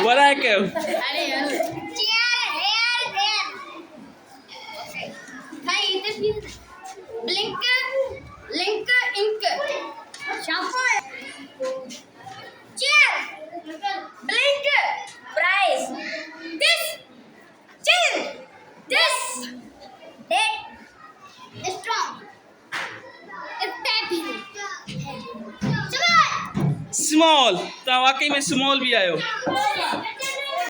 What I go? Blink, link, ink. Shampoo. Chair. Blink. Price. This. Chill. This. That. Strong. Happy. Small. तो वाकई में small भी आयो.